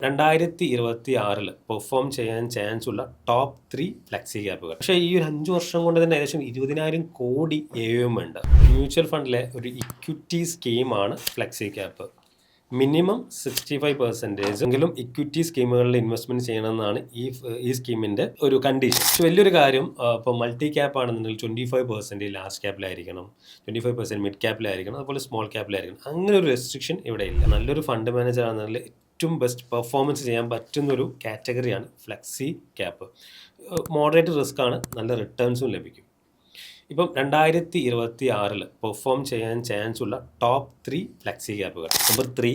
2026 perform ചെയ്യാൻ chance ഉള്ള top 3 flexi ക്യാപ്പുകൾ. പക്ഷേ ഈ ഒരു 5 വർഷം കൊണ്ട് തന്നെ ഏകദേശം 20,000 കോടി AUM ഉണ്ട്. മ്യൂച്വൽ ഫണ്ടിലെ ഒരു ഇക്വിറ്റി സ്കീമാണ് ഫ്ലെക്സി ക്യാപ്പ്. മിനിമം 65% എങ്കിലും ഇക്വിറ്റി സ്കീമുകളിൽ ഇൻവെസ്റ്റ്മെന്റ് ചെയ്യണമെന്നാണ് ഈ സ്കീമിന്റെ ഒരു കണ്ടീഷൻ. പക്ഷെ വലിയൊരു കാര്യം, ഇപ്പോൾ മൾട്ടി ക്യാപ്പ് ആണെന്നുണ്ടെങ്കിൽ 25% ലാർജ് ക്യാപ്പിലായിരിക്കണം, 25% മിഡ് ക്യാപ്പിലായിരിക്കണം, അതുപോലെ സ്മോൾ ക്യാപ്പിലായിരിക്കണം. അങ്ങനെ ഒരു റെസ്ട്രിക്ഷൻ ഇവിടെ ഇല്ല. നല്ലൊരു ഫണ്ട് മാനേജർ ആണെന്നുണ്ടെങ്കിൽ ഏറ്റവും ബെസ്റ്റ് പെർഫോമൻസ് ചെയ്യാൻ പറ്റുന്നൊരു കാറ്റഗറിയാണ് ഫ്ലെക്സി ക്യാപ്പ്. മോഡറേറ്റ് റിസ്ക് ആണ്, നല്ല റിട്ടേൺസും ലഭിക്കും. ഇപ്പം 2026 പെർഫോം ചെയ്യാൻ ചാൻസ് ഉള്ള ടോപ്പ് 3 ഫ്ലെക്സി ക്യാപ്പുകൾ. Number 3,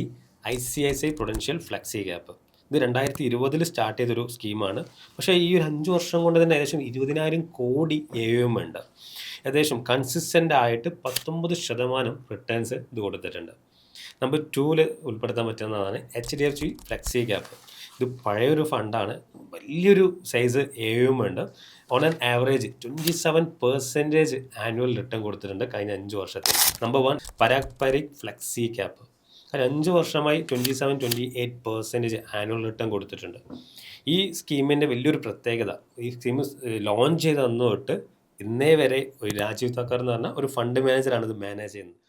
ICICI prudential flexi cap. ഇത് 2020 സ്റ്റാർട്ട് ചെയ്തൊരു സ്കീമാണ്. പക്ഷേ ഈ ഒരു 5 വർഷം കൊണ്ട് തന്നെ ഏകദേശം 20,000 കോടി AUM ഉണ്ട്. ഏകദേശം കൺസിസ്റ്റൻ്റ് ആയിട്ട് 19% റിട്ടേൺസ് ഇത് കൊടുത്തിട്ടുണ്ട്. നമ്പർ 2 ഉൾപ്പെടുത്താൻ പറ്റുന്നതാണ് HDFC ഫ്ലെക്സി ക്യാപ്പ്. ഇത് പഴയൊരു ഫണ്ടാണ്, വലിയൊരു സൈസ് AUM ഉണ്ട്. On an average 27% annual return കൊടുത്തിട്ടുണ്ട് കഴിഞ്ഞ 5 വർഷത്തിൽ. Number 1, Parag Parikh flexi cap. 5 വർഷമായി 27-28% ആനുവൽ റിട്ടേൺ കൊടുത്തിട്ടുണ്ട്. ഈ സ്കീമിൻ്റെ വലിയൊരു പ്രത്യേകത, ഈ സ്കീം ലോഞ്ച് ചെയ്ത് തന്നു തൊട്ട് ഇന്നേ വരെ ഒരു രാജീവ് തക്കർ എന്ന് പറഞ്ഞ ഒരു ഫണ്ട് മാനേജറാണ് ഇത് മാനേജ് ചെയ്യുന്നത്.